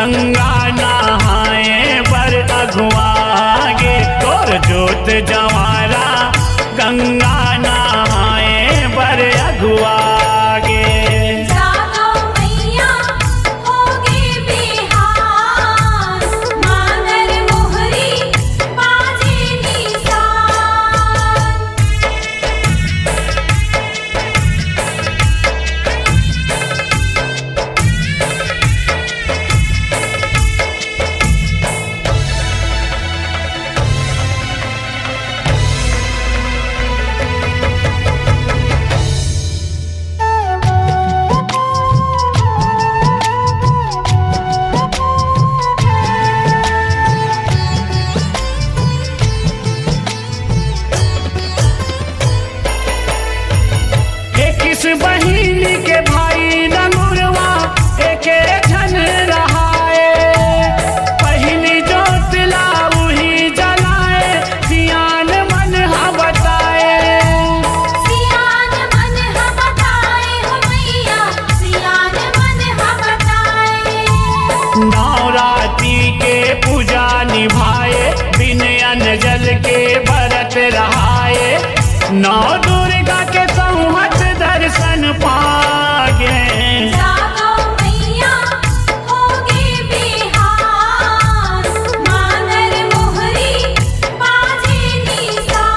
गंगा नहाए बर अगुआगे तोर जोत जवारा गंगा नहाए बर अगुआगे। बहिन के भाई नंगुरवा एके झन रहाए पहली जोत लाउही जलाए सियान मन हा बताए। सियान मन हा बताए हो मैया सियान मन हा बताए। नवरात्रि के पूजा निभाए बिन अन्न जल के व्रत रहाए नौ दुर्गा के संहत दर्शन पागे। जागो मैया होगे बिहान मानर मोहरी बाजे निशान।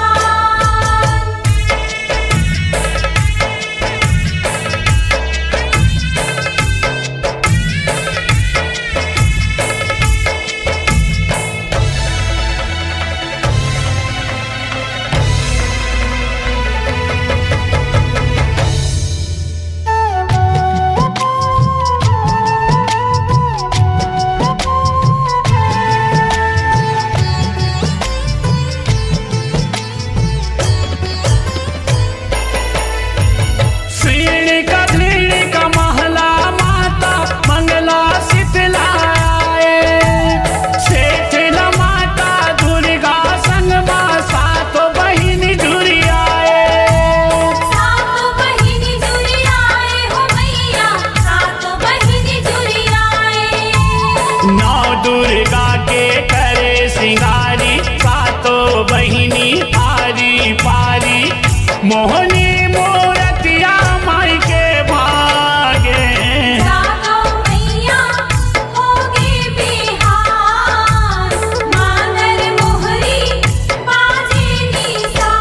दुर्गा के करे सिंगारी सातों बहिनी आरी पारी मोहनी मूर्तिया माई के भागे। जागो मैया होगे बिहान मानर मोहरी बाजे निशान।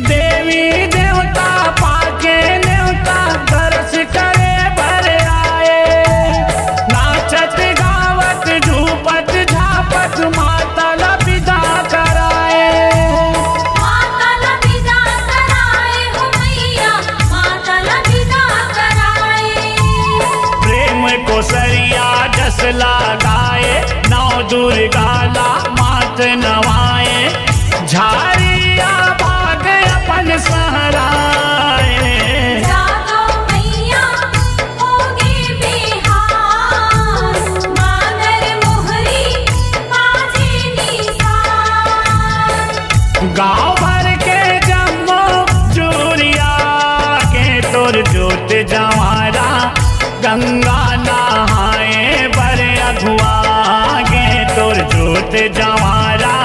देवी देवता पाके न्योता दर्श करे भर आए नाचत गावत झूपत झापत माता विदा कराए। माता विदा कराए हो मैया माता विदा कराए। प्रेम को सरिया जस लगाए नौ दुर्गा ला मात नवाए झारिया भाग अपन सहराए। जागो मैया होगे बिहान मानर मोहरी बाजे निशान। गाँव भर के जम्मो चूरिया के तोर जोत जवारा गंगा नहाए बर अगुआगे तोर जोत जवारा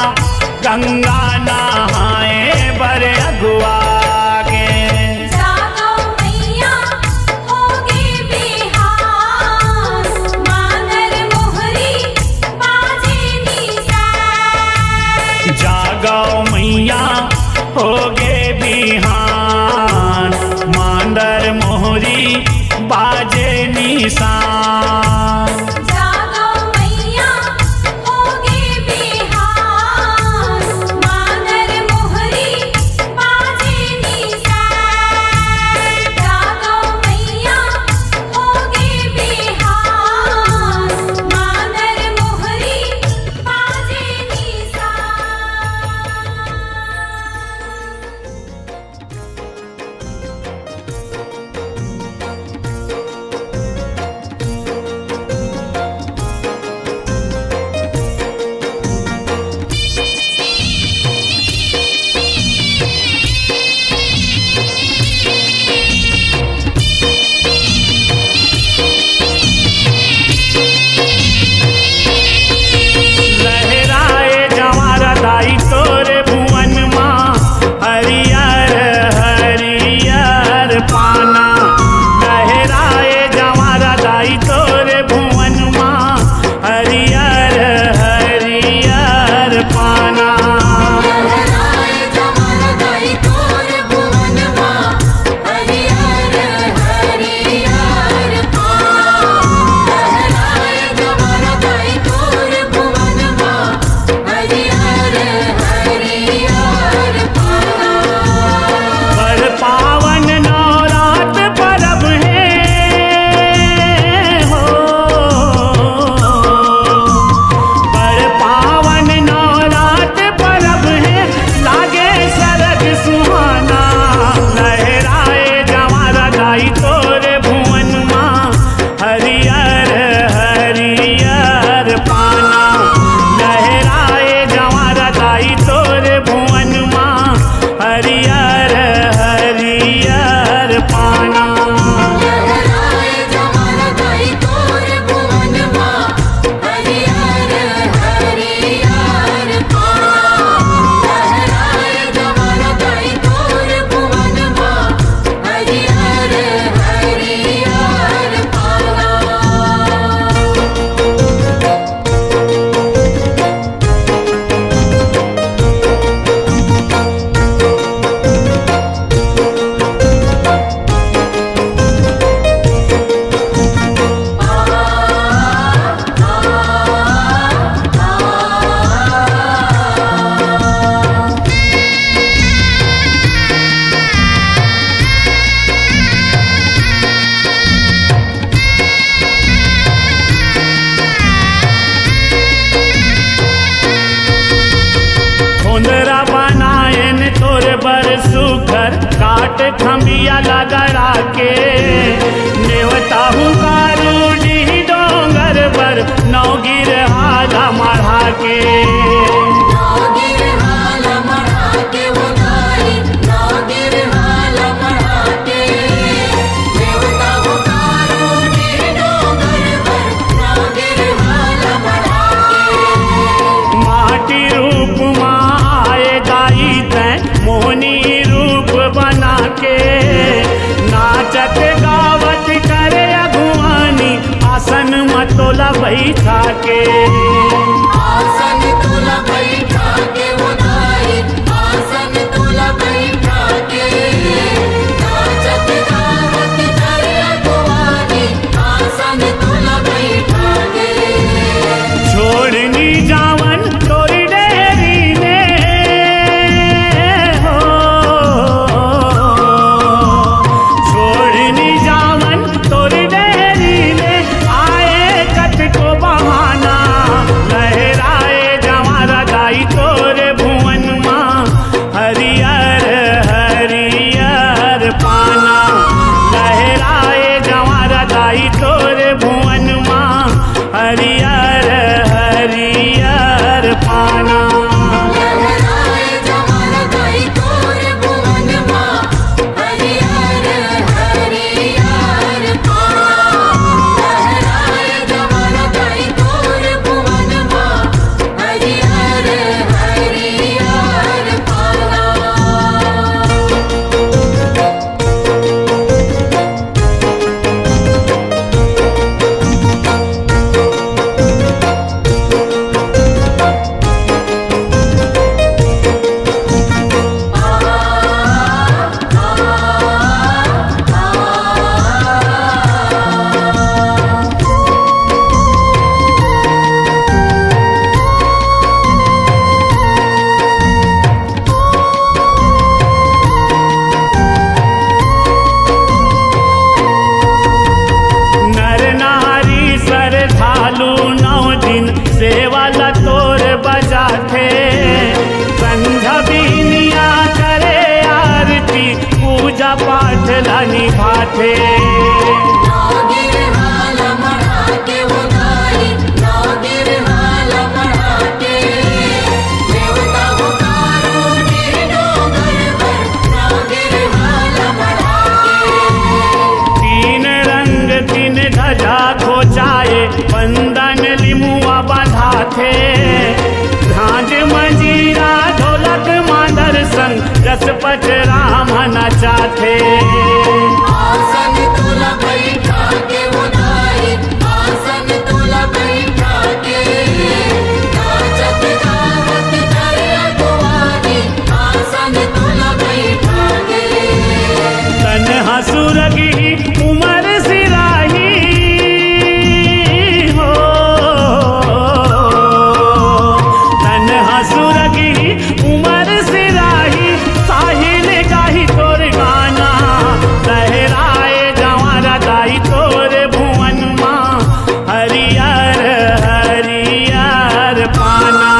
गंगा नहाए बर अगुआगे। जागो मैया होगे बिहान मानर मोहरी बाजे निशान। जागो मैया होगे बिहान मांदर मोहरी बाजे निशान। जागो मैया होगे बिहान थमिया लगड़ा के नेवता हुकारू डी डोंगर पर नौगिर हाला मढ़ा के नागिर हाला मढ़ा के वो दाई नागिर हाला मढ़ा के देवता पुकारो नी डोंगर पर नागिर हाला मढ़ा के माटी रूप माँ आए गाई तैं मोहनी रूप बना के नाचत गावत करे अगुवानी आसन मतोला बैठा के आसन तोला बैठा के वो दाई आसन तोला बैठा के नाचत गावत करे अगुवानी आसन तोला बैठा के छोड़नी जावन तोरी डेरी ने हो छोड़नी जावन तोरी डेरी ने आए कत को बहाना लहराए जमारा दाई तोरे भुवन माँ हरियर हरियर पाना लहराए जमारा दाई तोरे भुवन माँ हरियर हरियर पाना लहराए जमाना दाई तोरे भुवन माँ हरियर हरियर पाना लहराए जमाना दाई तोरे भुवन माँ हरियर हरियर पाना नर नारी सर ढालू 9 दिन सेवा लतोर बजाते संध्या बीनिया करे आरती पूजा पाठ लानी भाते नागिर हाला मढ़ा के वो दाई नागिर हाला मढ़ा के देवता पुकारो नी डोंगर पर नागिर हाला मढ़ा के 3 रंग 3 ध्वजा खोचाए बंदन लिमुआ बांधा थे झांझ मंजीरा ढोलक मांदर संग रसपट राम नचाथे आसन तोला बैठा के वो दाई आसन तोला बैठा के नाचत गावत करे अगुवानी आसन तोला बैठा के तन हसुरगी उमर सिराही हो तन हसुरगी उमर सिराही साहिल गाही तोर गाना लहराए जवारा दाई तोर भुवन माँ हरियर हरियर पाना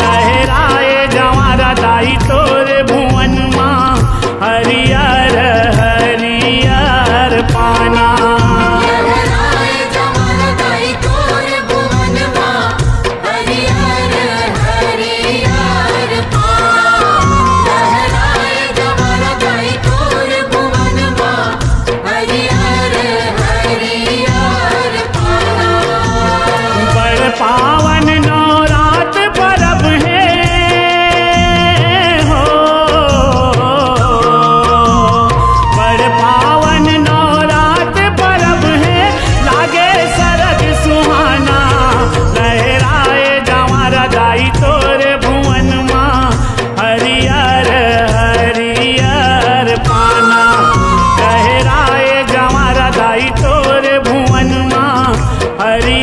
लहराए जवारा दाई तोर भुवन माँ हरियर हरियर पाना लहराए जमाना दाई तोरे भुवन माँ हरियर हरियर पाना लहराए जमाना दाई तोरे भुवन माँ हरियर हरियर पाना बड़ पावन नवरात परब है हो बड़ पावन नवरात परब है लागे सरग सुहाना लहराए जवारा दाई तोरे भुवन माँ हरियर हरियर पाना लहराए जवारा दाई तोरे भुवन माँ हरि